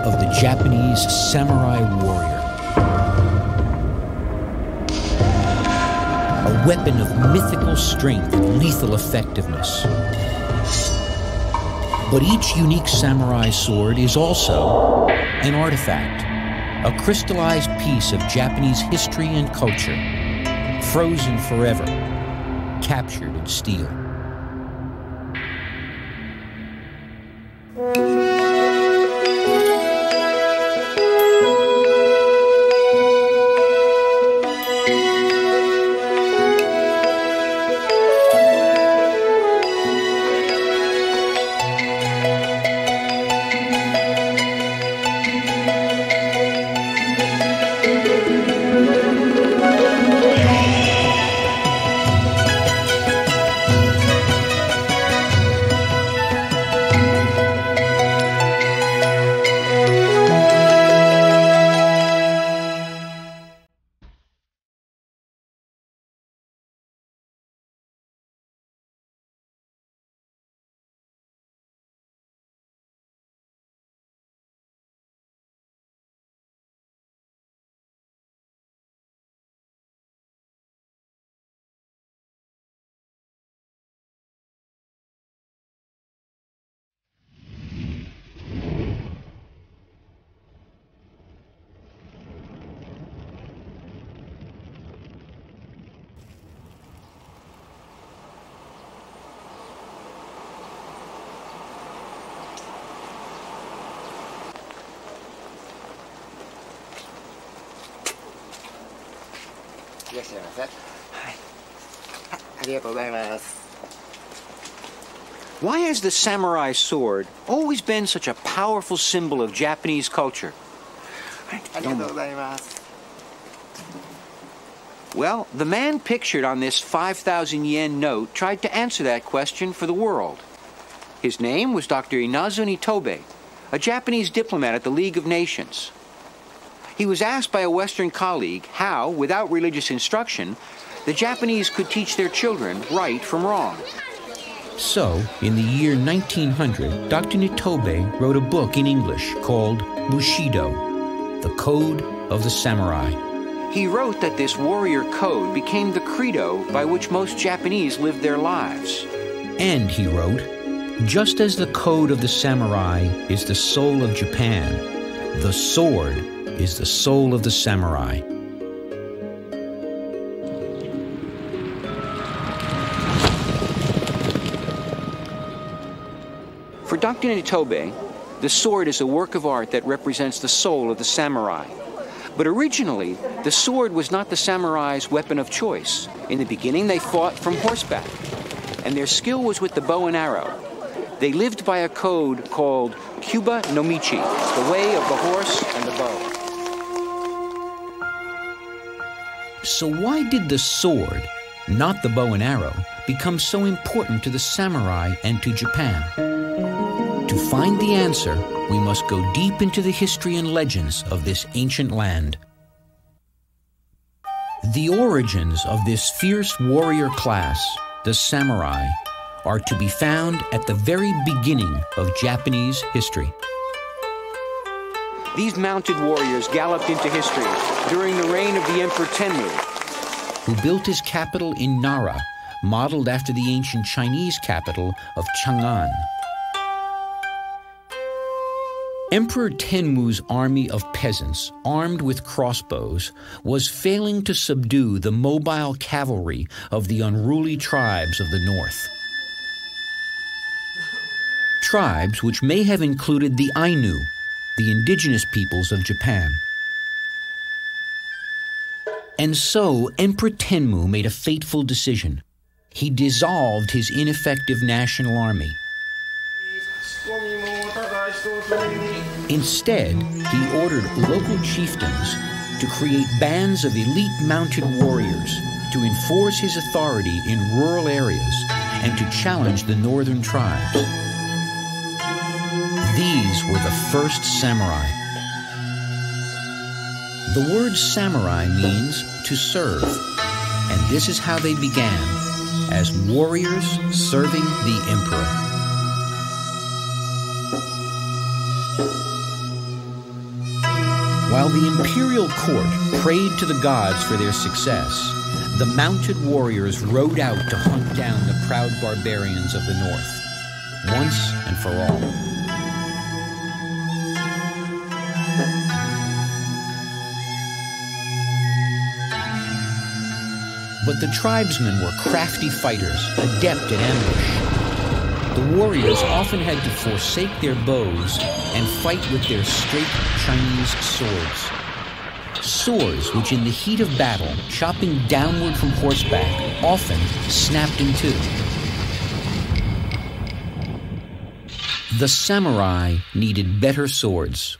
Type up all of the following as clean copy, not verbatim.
of the Japanese samurai warrior. A weapon of mythical strength and lethal effectiveness. But each unique samurai sword is also an artifact, a crystallized piece of Japanese history and culture, frozen forever, captured in steel. Why has the samurai sword always been such a powerful symbol of Japanese culture? Well, the man pictured on this 5,000 yen note tried to answer that question for the world. His name was Dr. Inazu Nitobe, a Japanese diplomat at the League of Nations. He was asked by a Western colleague how, without religious instruction, the Japanese could teach their children right from wrong. So, in the year 1900, Dr. Nitobe wrote a book in English called Bushido, the Code of the Samurai. He wrote that this warrior code became the credo by which most Japanese lived their lives. And he wrote, just as the code of the samurai is the soul of Japan, the sword is the soul of the samurai. For Dr. Nitobe, the sword is a work of art that represents the soul of the samurai. But originally, the sword was not the samurai's weapon of choice. In the beginning, they fought from horseback, and their skill was with the bow and arrow. They lived by a code called Kyuba no Michi, the way of the horse and the bow. So why did the sword, not the bow and arrow, become so important to the samurai and to Japan? To find the answer, we must go deep into the history and legends of this ancient land. The origins of this fierce warrior class, the samurai, are to be found at the very beginning of Japanese history. These mounted warriors galloped into history during the reign of the Emperor Tenmu, who built his capital in Nara, modeled after the ancient Chinese capital of Chang'an. Emperor Tenmu's army of peasants, armed with crossbows, was failing to subdue the mobile cavalry of the unruly tribes of the north. Tribes which may have included the Ainu, the indigenous peoples of Japan. And so Emperor Tenmu made a fateful decision. He dissolved his ineffective national army. Instead, he ordered local chieftains to create bands of elite mounted warriors to enforce his authority in rural areas and to challenge the northern tribes. These were the first samurai. The word samurai means to serve, and this is how they began, as warriors serving the emperor. While the imperial court prayed to the gods for their success, the mounted warriors rode out to hunt down the proud barbarians of the north, once and for all. But the tribesmen were crafty fighters, adept at ambush. The warriors often had to forsake their bows and fight with their straight Chinese swords. Swords which in the heat of battle, chopping downward from horseback, often snapped in two. The samurai needed better swords.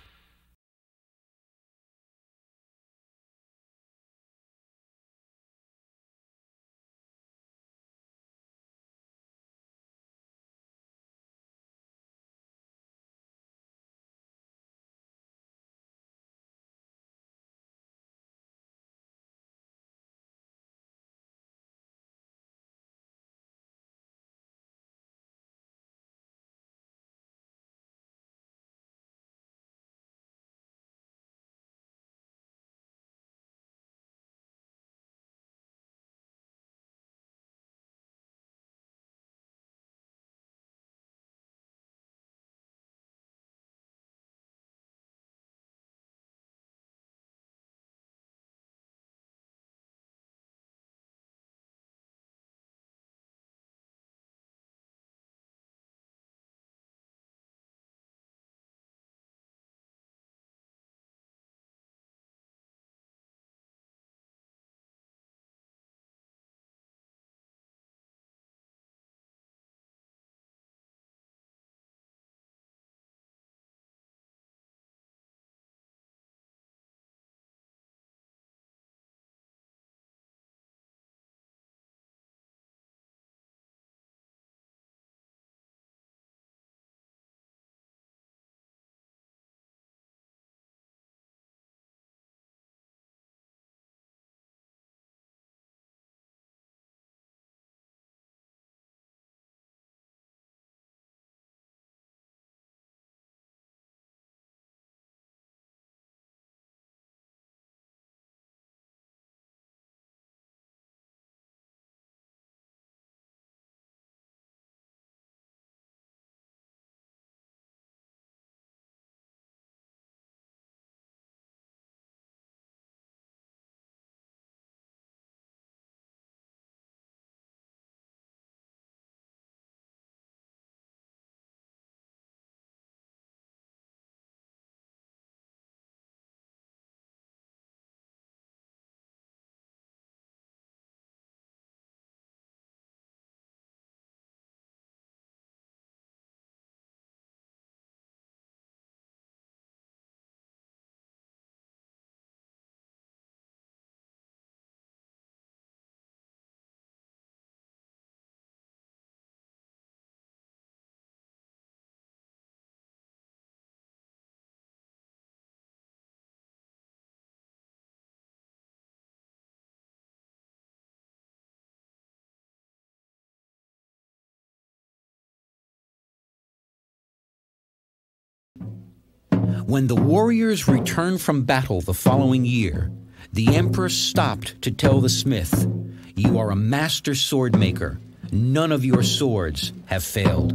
When the warriors returned from battle the following year, the emperor stopped to tell the smith, "You are a master sword maker. None of your swords have failed."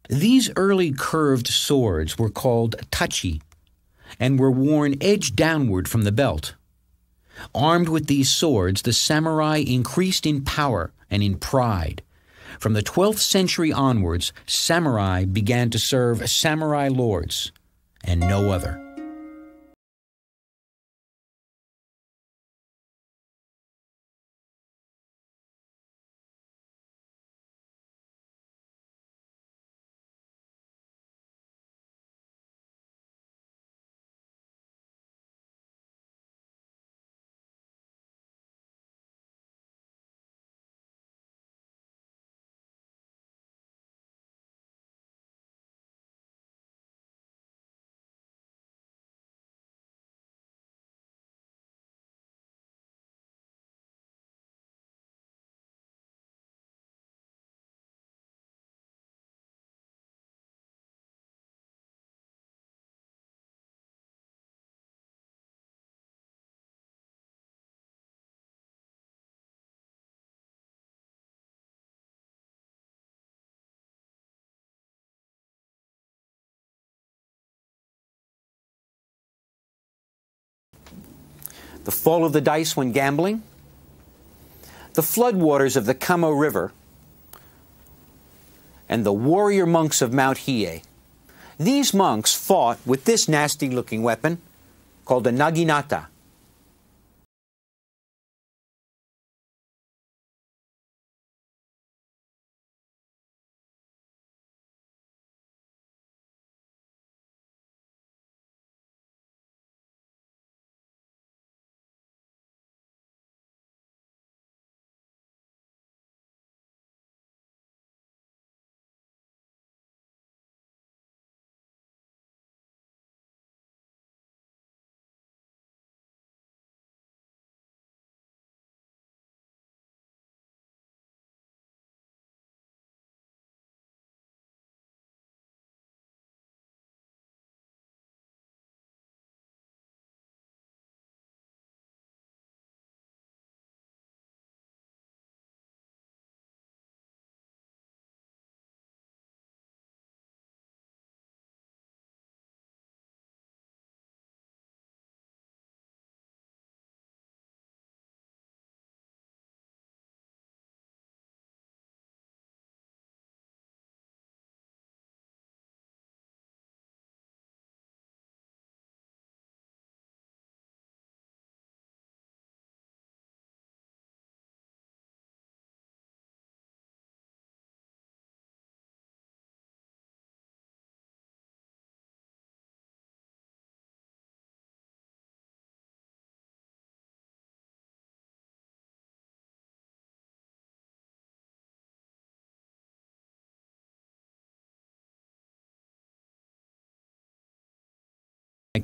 These early curved swords were called tachi and were worn edge downward from the belt. Armed with these swords, the samurai increased in power and in pride. From the 12th century onwards, samurai began to serve samurai lords and no other. the fall of the dice when gambling, the floodwaters of the Kamo River, and the warrior monks of Mount Hiei. These monks fought with this nasty-looking weapon called a naginata.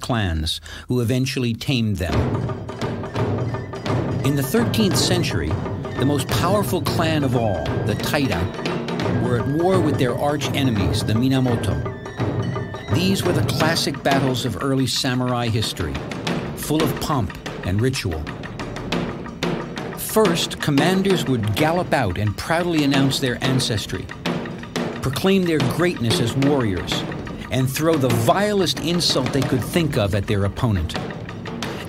Clans who eventually tamed them. In the 13th century, the most powerful clan of all, the Taira, were at war with their arch enemies, the Minamoto. These were the classic battles of early samurai history, full of pomp and ritual. First, commanders would gallop out and proudly announce their ancestry, proclaim their greatness as warriors, and throw the vilest insult they could think of at their opponent.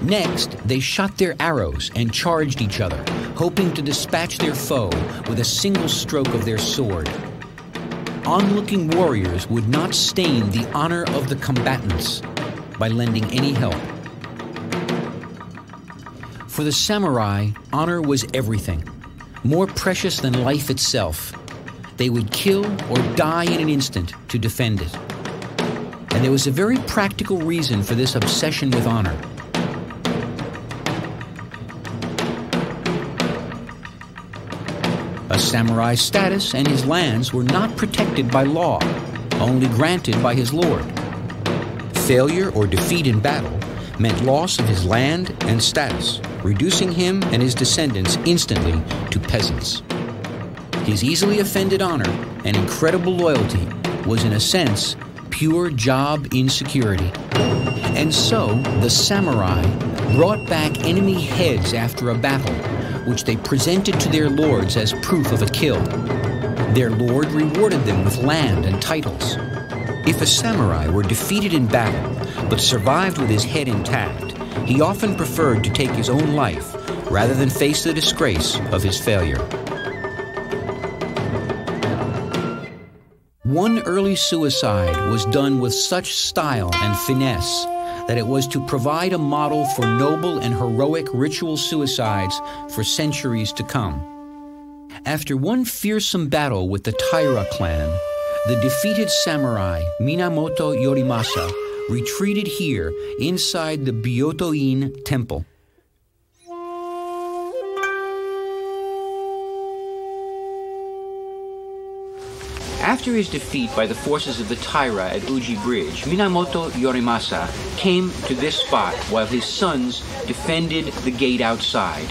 Next, they shot their arrows and charged each other, hoping to dispatch their foe with a single stroke of their sword. Onlooking warriors would not stain the honor of the combatants by lending any help. For the samurai, honor was everything, more precious than life itself. They would kill or die in an instant to defend it. And there was a very practical reason for this obsession with honor. A samurai's status and his lands were not protected by law, only granted by his lord. Failure or defeat in battle meant loss of his land and status, reducing him and his descendants instantly to peasants. His easily offended honor and incredible loyalty was, in a sense, pure job insecurity. And so, the samurai brought back enemy heads after a battle, which they presented to their lords as proof of a kill. Their lord rewarded them with land and titles. If a samurai were defeated in battle, but survived with his head intact, he often preferred to take his own life rather than face the disgrace of his failure. One early suicide was done with such style and finesse that it was to provide a model for noble and heroic ritual suicides for centuries to come. After one fearsome battle with the Taira clan, the defeated samurai Minamoto Yorimasa retreated here inside the Byoto-in temple. After his defeat by the forces of the Taira at Uji Bridge, Minamoto Yorimasa came to this spot while his sons defended the gate outside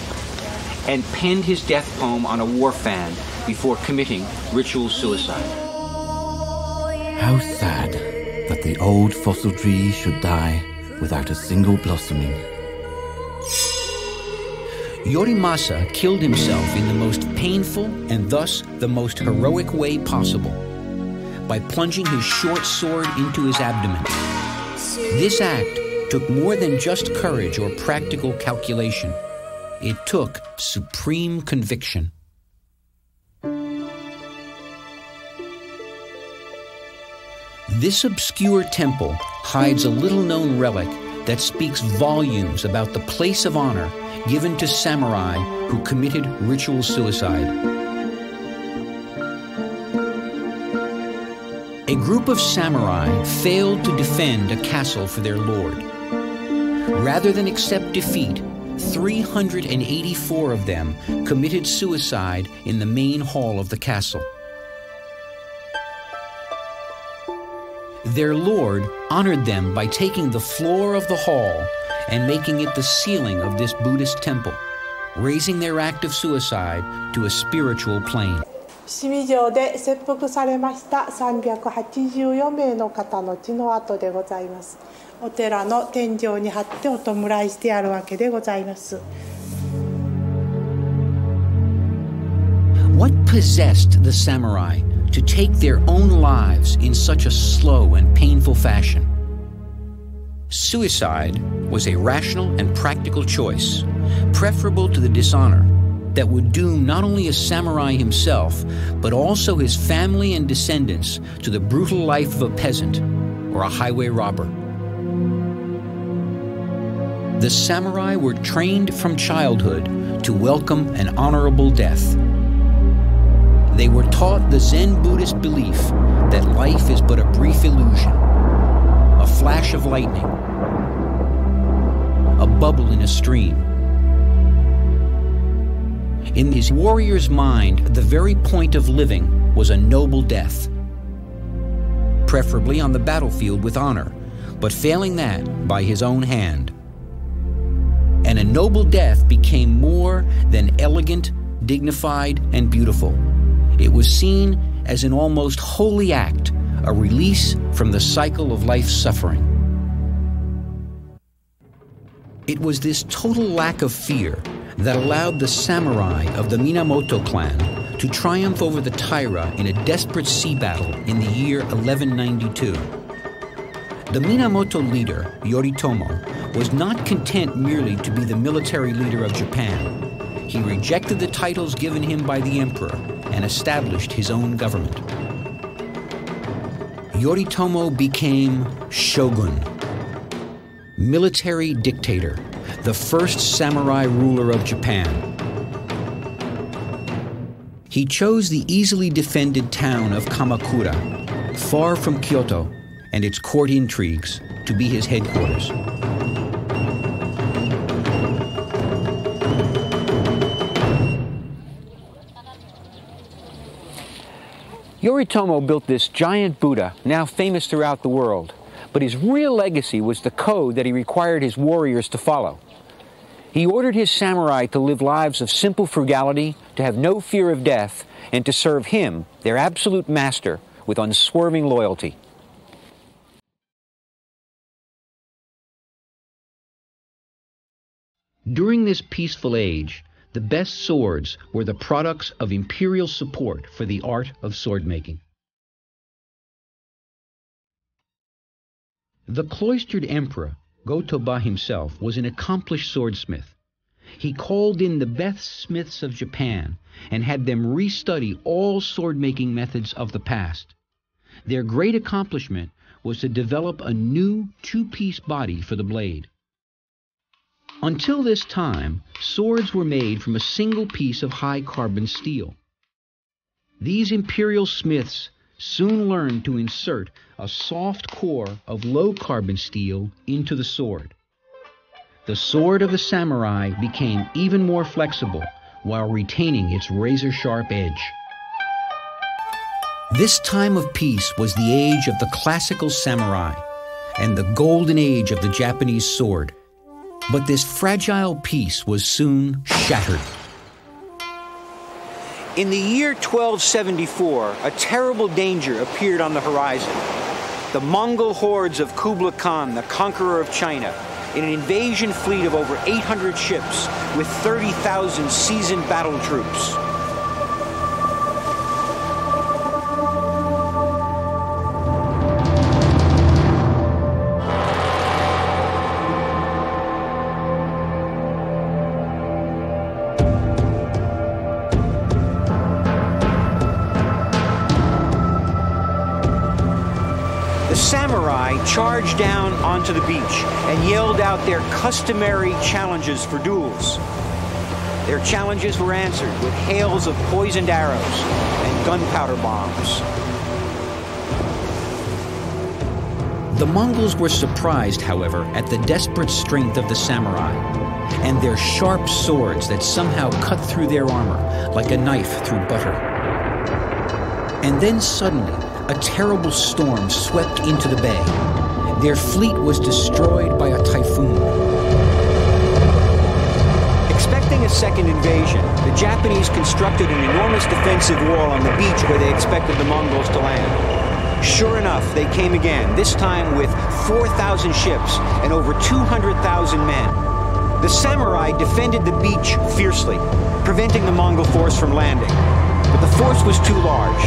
and penned his death poem on a war fan before committing ritual suicide. How sad that the old fossil tree should die without a single blossoming. Yorimasa killed himself in the most painful and thus the most heroic way possible, by plunging his short sword into his abdomen. This act took more than just courage or practical calculation. It took supreme conviction. This obscure temple hides a little-known relic that speaks volumes about the place of honor given to samurai who committed ritual suicide. A group of samurai failed to defend a castle for their lord. Rather than accept defeat, 384 of them committed suicide in the main hall of the castle. Their lord honored them by taking the floor of the hall and making it the ceiling of this Buddhist temple, raising their act of suicide to a spiritual plane. 伏見城で切腹されました384名の方の血の跡でございます。お寺の天井に貼ってお弔いしてあるわけでございます。What possessed the samurai to take their own lives in such a slow and painful fashion? Suicide was a rational and practical choice, preferable to the dishonor that would doom not only a samurai himself, but also his family and descendants to the brutal life of a peasant or a highway robber. The samurai were trained from childhood to welcome an honorable death. They were taught the Zen Buddhist belief that life is but a brief illusion, a flash of lightning, a bubble in a stream. In his warrior's mind, the very point of living was a noble death, preferably on the battlefield with honor, but failing that, by his own hand. And a noble death became more than elegant, dignified, and beautiful. It was seen as an almost holy act, a release from the cycle of life's suffering. It was this total lack of fear that allowed the samurai of the Minamoto clan to triumph over the Taira in a desperate sea battle in the year 1192. The Minamoto leader, Yoritomo, was not content merely to be the military leader of Japan. He rejected the titles given him by the emperor and established his own government. Yoritomo became shogun, military dictator, the first samurai ruler of Japan. He chose the easily defended town of Kamakura, far from Kyoto and its court intrigues, to be his headquarters. Yoritomo built this giant Buddha, now famous throughout the world, but his real legacy was the code that he required his warriors to follow. He ordered his samurai to live lives of simple frugality, to have no fear of death, and to serve him, their absolute master, with unswerving loyalty. During this peaceful age, the best swords were the products of imperial support for the art of sword-making. The cloistered emperor, Go-Toba himself, was an accomplished swordsmith. He called in the best smiths of Japan and had them restudy all sword-making methods of the past. Their great accomplishment was to develop a new two-piece body for the blade. Until this time, swords were made from a single piece of high-carbon steel. These imperial smiths soon learned to insert a soft core of low-carbon steel into the sword. The sword of the samurai became even more flexible while retaining its razor-sharp edge. This time of peace was the age of the classical samurai and the golden age of the Japanese sword. But this fragile peace was soon shattered. In the year 1274, a terrible danger appeared on the horizon. The Mongol hordes of Kublai Khan, the conqueror of China, in an invasion fleet of over 800 ships with 30,000 seasoned battle troops. charged down onto the beach and yelled out their customary challenges for duels. Their challenges were answered with hails of poisoned arrows and gunpowder bombs. The Mongols were surprised, however, at the desperate strength of the samurai and their sharp swords that somehow cut through their armor like a knife through butter. And then suddenly, a terrible storm swept into the bay. Their fleet was destroyed by a typhoon. Expecting a second invasion, the Japanese constructed an enormous defensive wall on the beach where they expected the Mongols to land. Sure enough, they came again, this time with 4,000 ships and over 200,000 men. The samurai defended the beach fiercely, preventing the Mongol force from landing. But the force was too large.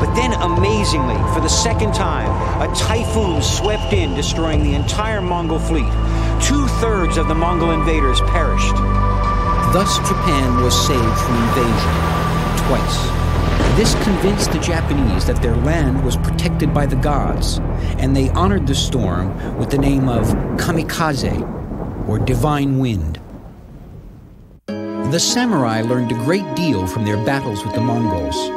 But then, amazingly, for the second time, a typhoon swept in, destroying the entire Mongol fleet. 2/3 of the Mongol invaders perished. Thus, Japan was saved from invasion twice. This convinced the Japanese that their land was protected by the gods, and they honored the storm with the name of kamikaze, or divine wind. The samurai learned a great deal from their battles with the Mongols.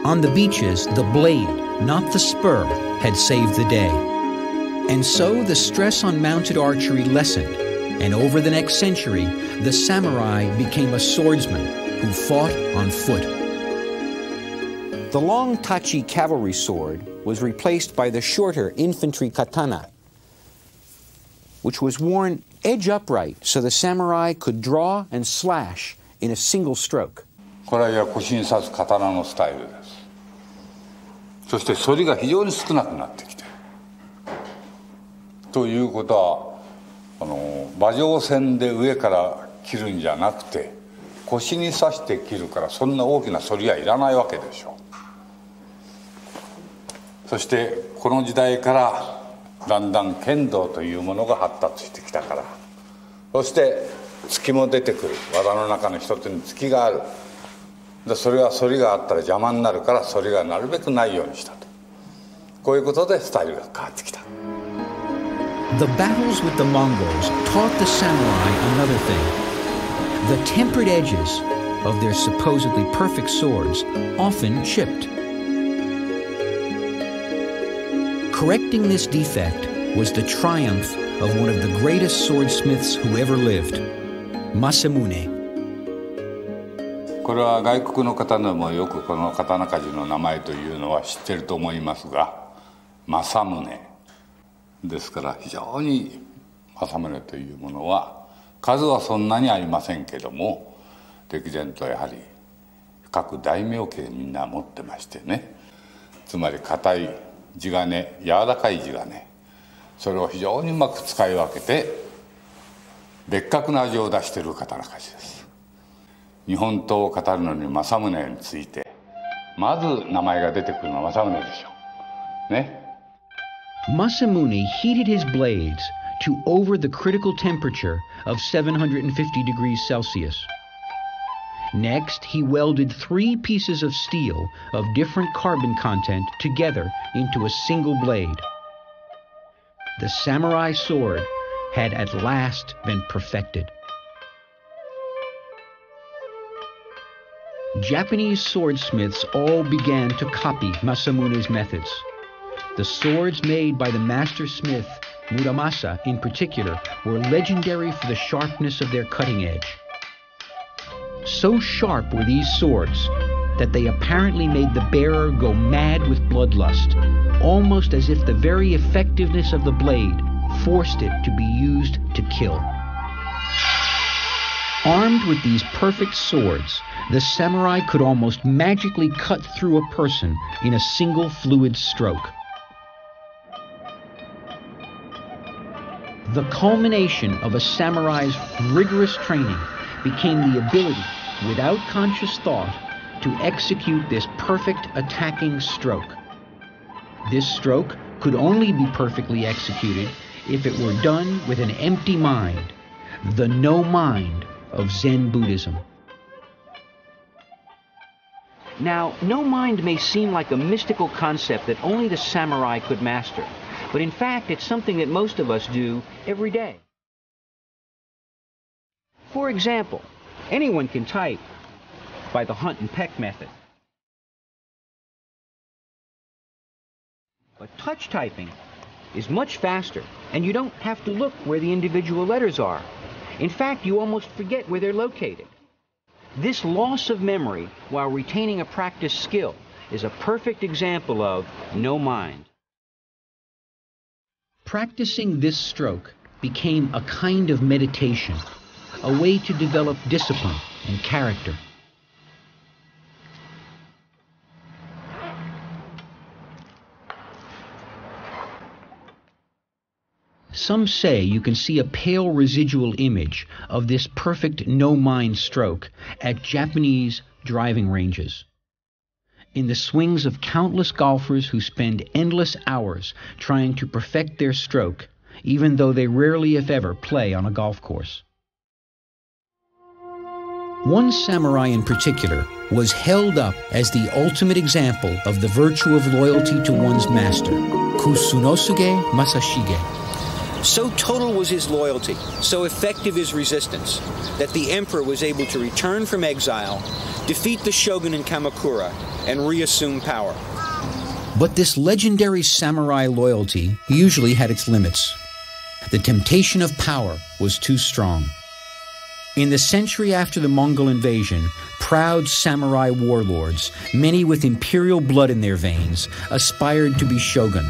On the beaches, the blade, not the spur, had saved the day. And so the stress on mounted archery lessened, and over the next century, the samurai became a swordsman who fought on foot. The long tachi cavalry sword was replaced by the shorter infantry katana, which was worn edge upright so the samurai could draw and slash in a single stroke. これは腰に刺す刀のスタイルです。そして反りが非常に少なくなってきてということは馬上線で上から切るんじゃなくて腰に刺して切るからそんな大きな反りはいらないわけでしょう。そしてこの時代からだんだん剣道というものが発達してきたから、そして突きも出てくる。技の中の一つに突きがある。でそれは反りがあったら邪魔になるから反りがなるべくないようにしたと。こういうことでスタイルが変わってきた。The battles with the Mongols taught the samurai another thing. The tempered edges of their supposedly perfect swords often chipped. Correcting this defect was the triumph of one of the greatest swordsmiths who ever lived, Masamune. これは外国の方でもよくこの刀鍛冶の名前というのは知ってると思いますが、政宗ですから非常に政宗というものは数はそんなにありませんけども、歴然とやはり各大名家みんな持ってましてね、つまり硬い地金、柔らかい地金、それを非常にうまく使い分けて別格な味を出している刀鍛冶です。日本刀を語るのに政宗についてまず名前が出てくるのは政宗でしょうね。Masamune heated his blades to over the critical temperature of 750 degrees Celsius. Next, he welded 3 pieces of steel of different carbon content together into a single blade. The samurai sword had at last been perfected. Japanese swordsmiths all began to copy Masamune's methods. The swords made by the master smith, Muramasa in particular, were legendary for the sharpness of their cutting edge. So sharp were these swords that they apparently made the bearer go mad with bloodlust, almost as if the very effectiveness of the blade forced it to be used to kill. Armed with these perfect swords, the samurai could almost magically cut through a person in a single fluid stroke. The culmination of a samurai's rigorous training became the ability, without conscious thought, to execute this perfect attacking stroke. This stroke could only be perfectly executed if it were done with an empty mind, the no mind of Zen Buddhism. Now, no mind may seem like a mystical concept that only the samurai could master. but in fact it's something that most of us do every day. For example, anyone can type by the hunt and peck method. But touch typing is much faster, and you don't have to look where the individual letters are. In fact, you almost forget where they're located. This loss of memory while retaining a practice skill is a perfect example of no mind. Practicing this stroke became a kind of meditation, a way to develop discipline and character. Some say you can see a pale residual image of this perfect no-mind stroke at Japanese driving ranges. In the swings of countless golfers who spend endless hours trying to perfect their stroke, even though they rarely, if ever, play on a golf course. One samurai in particular was held up as the ultimate example of the virtue of loyalty to one's master, Kusunosuke Masashige. So total was his loyalty, so effective his resistance, that the emperor was able to return from exile, defeat the shogun in Kamakura, and reassume power. But this legendary samurai loyalty usually had its limits. The temptation of power was too strong. In the century after the Mongol invasion, proud samurai warlords, many with imperial blood in their veins, aspired to be shogun.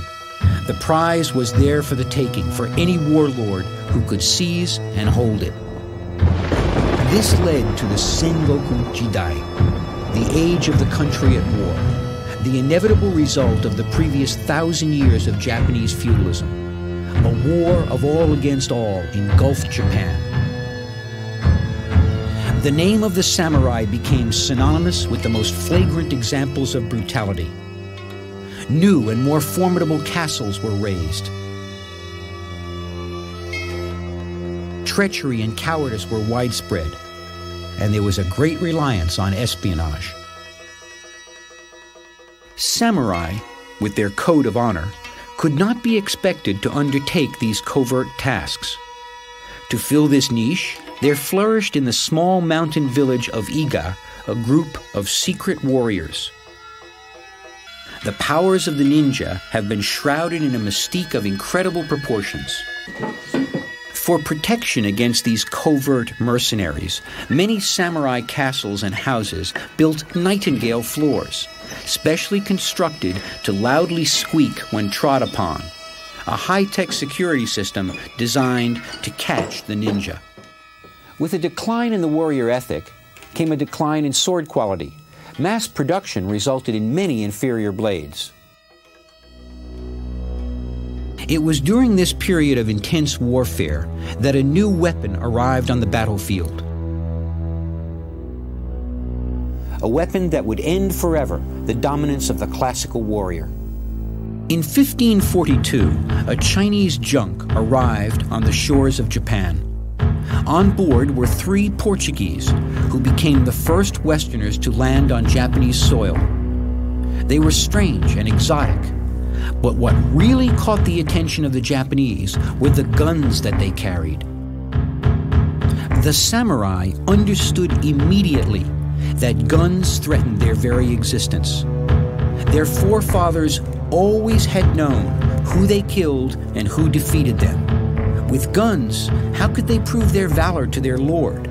The prize was there for the taking for any warlord who could seize and hold it. This led to the Sengoku Jidai, the age of the country at war, the inevitable result of the previous 1,000 years of Japanese feudalism. A war of all against all engulfed Japan. The name of the samurai became synonymous with the most flagrant examples of brutality. New and more formidable castles were raised. Treachery and cowardice were widespread, and there was a great reliance on espionage. Samurai, with their code of honor, could not be expected to undertake these covert tasks. To fill this niche, there flourished in the small mountain village of Iga a group of secret warriors. The powers of the ninja have been shrouded in a mystique of incredible proportions. For protection against these covert mercenaries, many samurai castles and houses built nightingale floors, specially constructed to loudly squeak when trod upon, a high-tech security system designed to catch the ninja. With a decline in the warrior ethic came a decline in sword quality. Mass production resulted in many inferior blades. It was during this period of intense warfare that a new weapon arrived on the battlefield. A weapon that would end forever the dominance of the classical warrior. In 1542, a Chinese junk arrived on the shores of Japan. On board were 3 Portuguese, who became the first Westerners to land on Japanese soil. They were strange and exotic, but what really caught the attention of the Japanese were the guns that they carried. The samurai understood immediately that guns threatened their very existence. Their forefathers always had known who they killed and who defeated them. With guns, how could they prove their valor to their lord?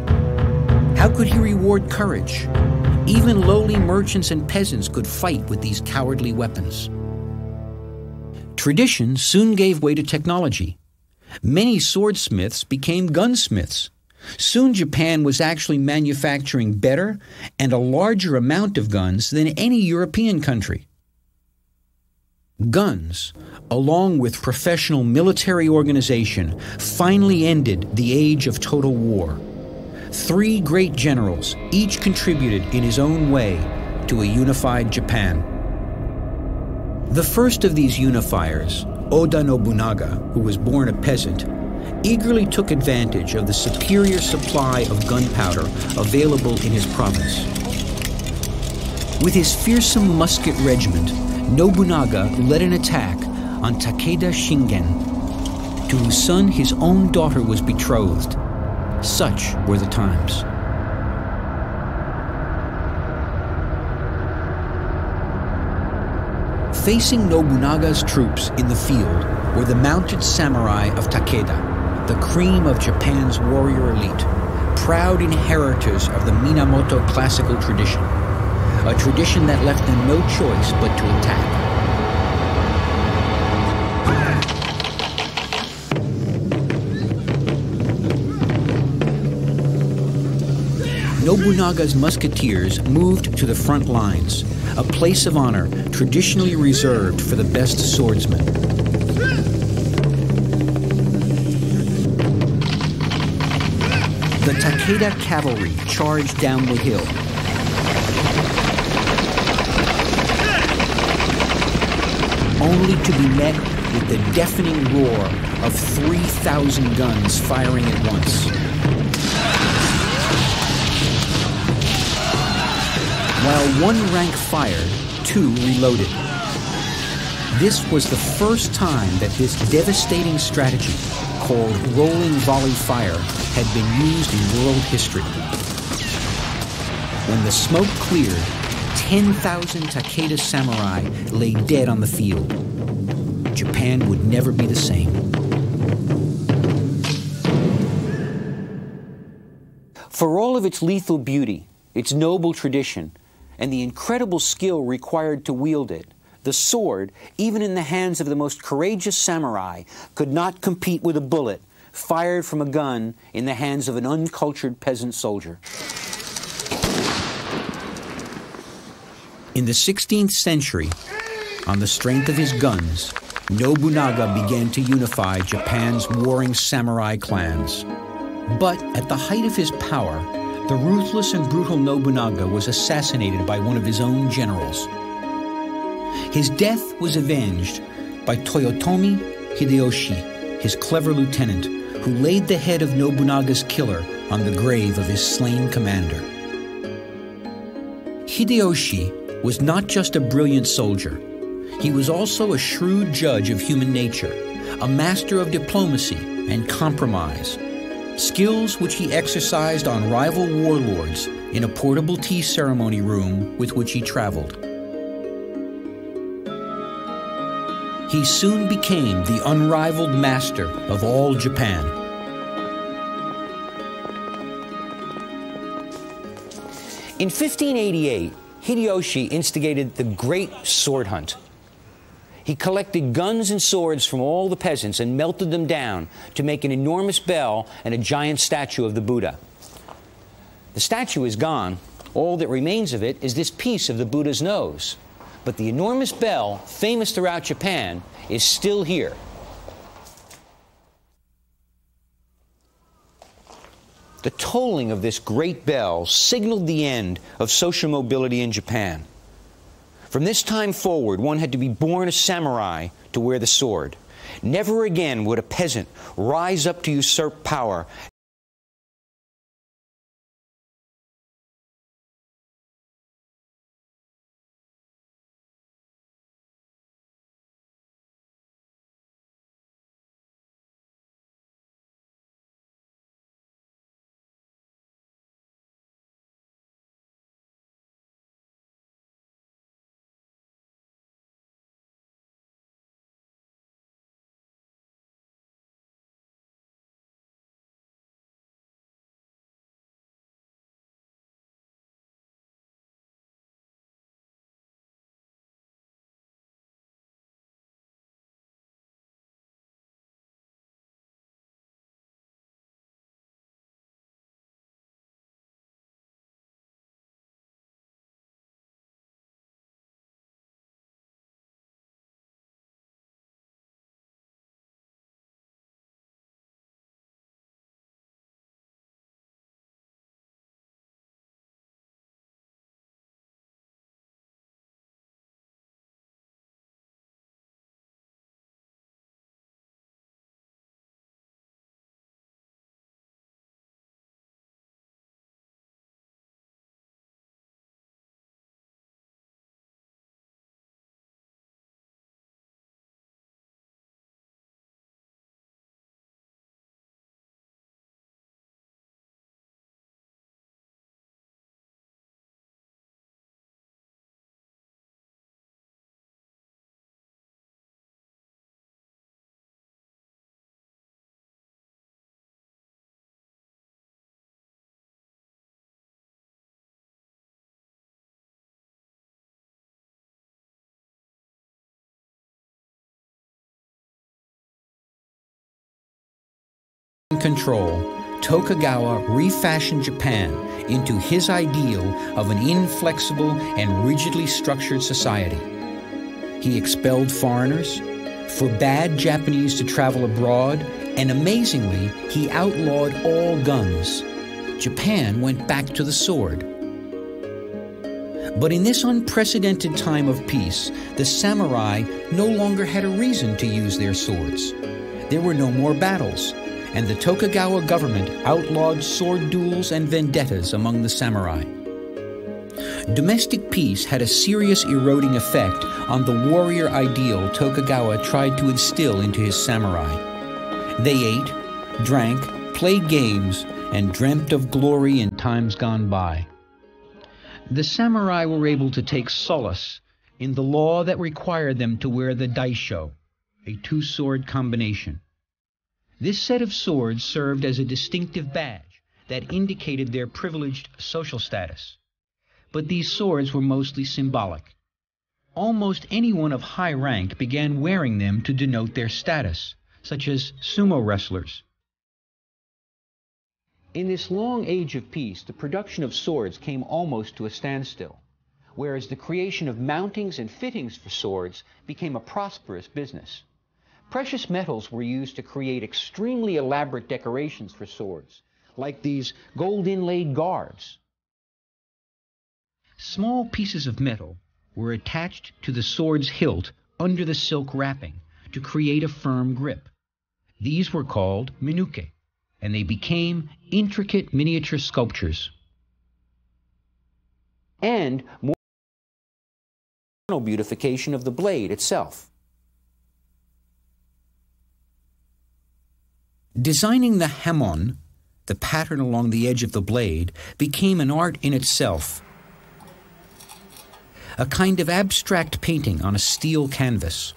How could he reward courage? Even lowly merchants and peasants could fight with these cowardly weapons. Tradition soon gave way to technology. Many swordsmiths became gunsmiths. Soon Japan was actually manufacturing better and a larger amount of guns than any European country. Guns, along with professional military organization, finally ended the age of total war. 3 great generals each contributed in his own way to a unified Japan. The first of these unifiers, Oda Nobunaga, who was born a peasant, eagerly took advantage of the superior supply of gunpowder available in his province. With his fearsome musket regiment, Nobunaga led an attack on Takeda Shingen, to whose son his own daughter was betrothed. Such were the times. Facing Nobunaga's troops in the field were the mounted samurai of Takeda, the cream of Japan's warrior elite, proud inheritors of the Minamoto classical tradition, a tradition that left them no choice but to attack. Nobunaga's musketeers moved to the front lines, a place of honor traditionally reserved for the best swordsmen. The Takeda cavalry charged down the hill. Only to be met with the deafening roar of 3,000 guns firing at once. While one rank fired, two reloaded. This was the first time that this devastating strategy, called rolling volley fire, had been used in world history. When the smoke cleared, 10,000 Takeda samurai lay dead on the field. Japan would never be the same. For all of its lethal beauty, its noble tradition, and the incredible skill required to wield it, the sword, even in the hands of the most courageous samurai, could not compete with a bullet fired from a gun in the hands of an uncultured peasant soldier. In the 16th century, on the strength of his guns, Nobunaga began to unify Japan's warring samurai clans. But at the height of his power, the ruthless and brutal Nobunaga was assassinated by one of his own generals. His death was avenged by Toyotomi Hideyoshi, his clever lieutenant, who laid the head of Nobunaga's killer on the grave of his slain commander. Hideyoshi was not just a brilliant soldier. He was also a shrewd judge of human nature, a master of diplomacy and compromise, skills which he exercised on rival warlords in a portable tea ceremony room with which he traveled. He soon became the unrivaled master of all Japan. In 1588, Hideyoshi instigated the Great Sword Hunt. He collected guns and swords from all the peasants and melted them down to make an enormous bell and a giant statue of the Buddha. The statue is gone. All that remains of it is this piece of the Buddha's nose. But the enormous bell, famous throughout Japan, is still here. The tolling of this great bell signaled the end of social mobility in Japan. From this time forward, one had to be born a samurai to wear the sword. Never again would a peasant rise up to usurp power and control, Tokugawa refashioned Japan into his ideal of an inflexible and rigidly structured society. He expelled foreigners, forbade Japanese to travel abroad, and amazingly, he outlawed all guns. Japan went back to the sword. But in this unprecedented time of peace, the samurai no longer had a reason to use their swords. There were no more battles, and the Tokugawa government outlawed sword duels and vendettas among the samurai. Domestic peace had a serious eroding effect on the warrior ideal Tokugawa tried to instill into his samurai. They ate, drank, played games, and dreamt of glory in times gone by. The samurai were able to take solace in the law that required them to wear the daisho, a two-sword combination. This set of swords served as a distinctive badge that indicated their privileged social status. But these swords were mostly symbolic. Almost anyone of high rank began wearing them to denote their status, such as sumo wrestlers. In this long age of peace, the production of swords came almost to a standstill, whereas the creation of mountings and fittings for swords became a prosperous business. Precious metals were used to create extremely elaborate decorations for swords, like these gold-inlaid guards. Small pieces of metal were attached to the sword's hilt under the silk wrapping to create a firm grip. These were called minuke, and they became intricate miniature sculptures. And more beautification of the blade itself. Designing the hamon, the pattern along the edge of the blade, became an art in itself. A kind of abstract painting on a steel canvas.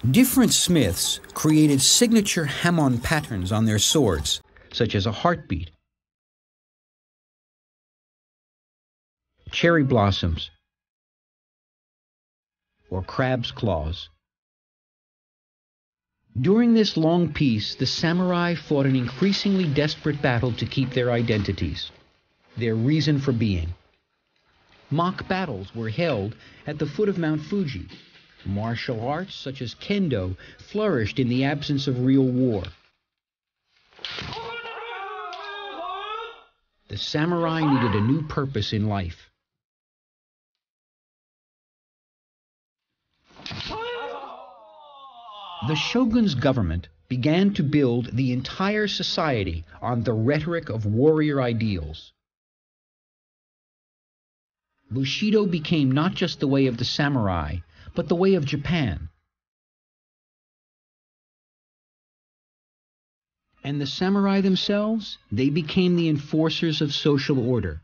Different smiths created signature hamon patterns on their swords, such as a heartbeat, cherry blossoms, or crab's claws. During this long peace, the samurai fought an increasingly desperate battle to keep their identities, their reason for being. Mock battles were held at the foot of Mount Fuji. Martial arts such as kendo flourished in the absence of real war. The samurai needed a new purpose in life. The shogun's government began to build the entire society on the rhetoric of warrior ideals. Bushido became not just the way of the samurai, but the way of Japan. And the samurai themselves, they became the enforcers of social order.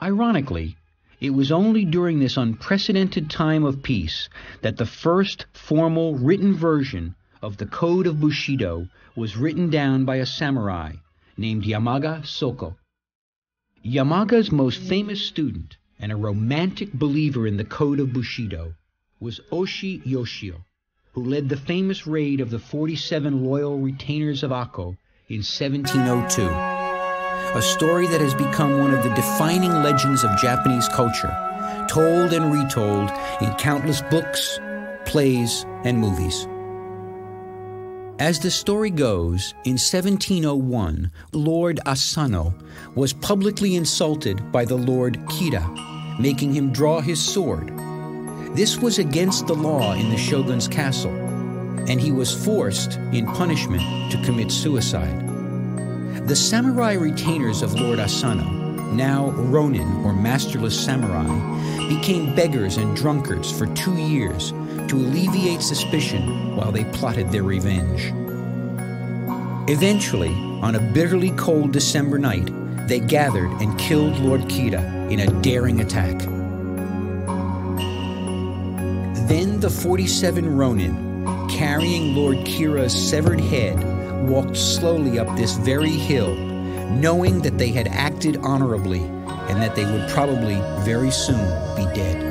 Ironically, it was only during this unprecedented time of peace that the first formal written version of the Code of Bushido was written down by a samurai named Yamaga Soko. Yamaga's most famous student and a romantic believer in the Code of Bushido was Oshi Yoshio, who led the famous raid of the 47 loyal retainers of Akko in 1702. A story that has become one of the defining legends of Japanese culture, told and retold in countless books, plays, and movies. As the story goes, in 1701, Lord Asano was publicly insulted by the Lord Kira, making him draw his sword. This was against the law in the shogun's castle, and he was forced, in punishment, to commit suicide. The samurai retainers of Lord Asano, now ronin or masterless samurai, became beggars and drunkards for 2 years to alleviate suspicion while they plotted their revenge. Eventually, on a bitterly cold December night, they gathered and killed Lord Kira in a daring attack. Then the 47 ronin, carrying Lord Kira's severed head, walked slowly up this very hill, knowing that they had acted honorably and that they would probably very soon be dead.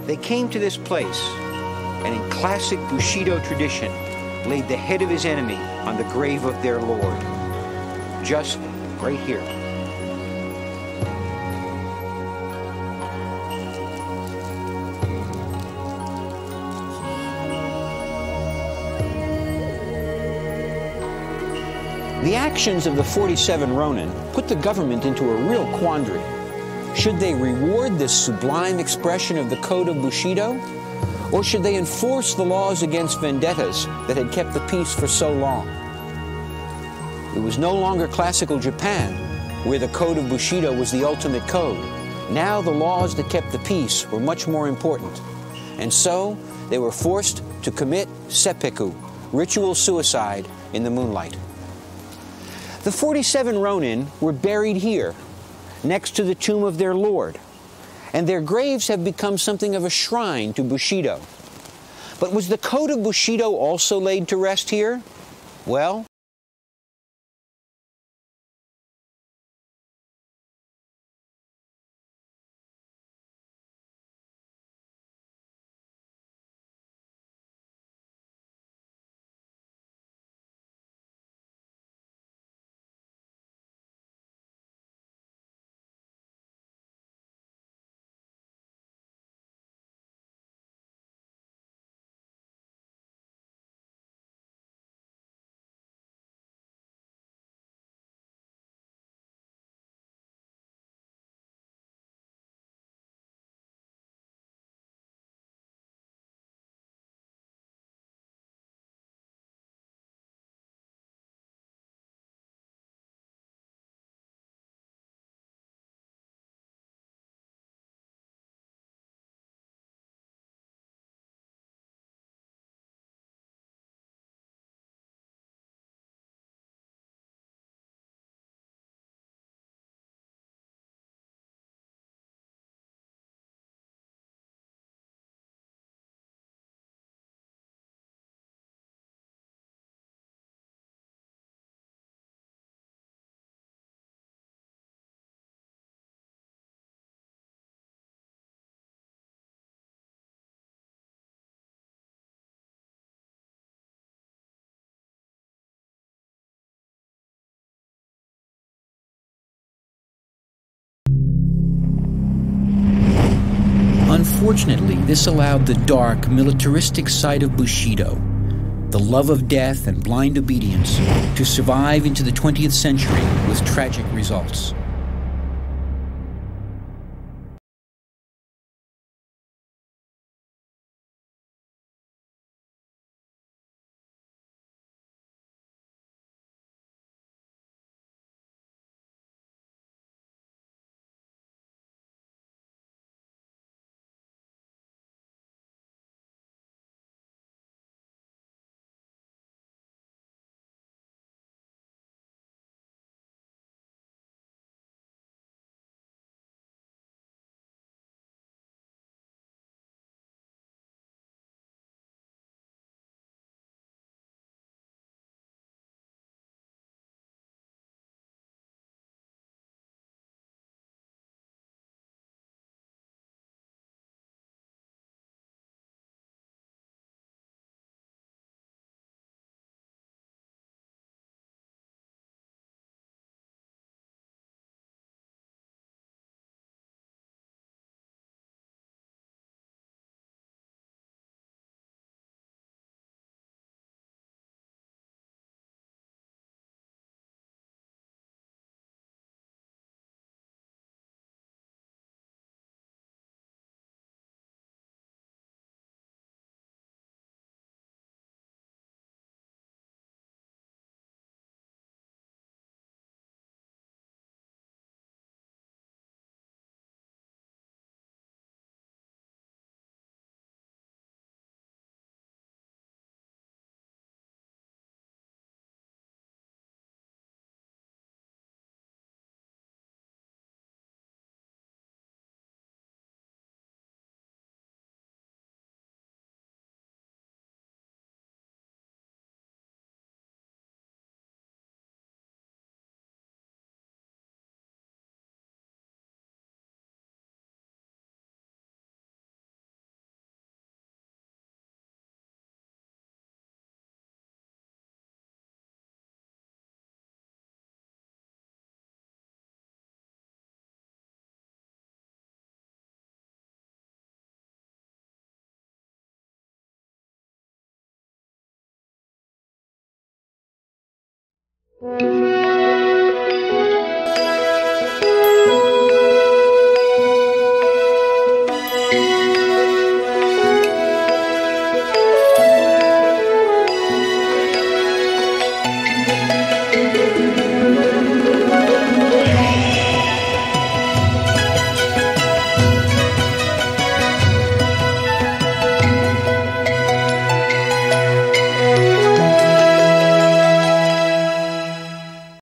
They came to this place and in classic Bushido tradition laid the head of his enemy on the grave of their lord. Just right here. The actions of the 47 Ronin put the government into a real quandary. Should they reward this sublime expression of the code of Bushido? Or should they enforce the laws against vendettas that had kept the peace for so long? It was no longer classical Japan, where the code of Bushido was the ultimate code. Now the laws that kept the peace were much more important. And so they were forced to commit seppuku, ritual suicide, in the moonlight. The 47 Ronin were buried here, next to the tomb of their lord, and their graves have become something of a shrine to Bushido. But was the code of Bushido also laid to rest here? Well, unfortunately, this allowed the dark, militaristic side of Bushido, the love of death and blind obedience, to survive into the 20th century with tragic results. you.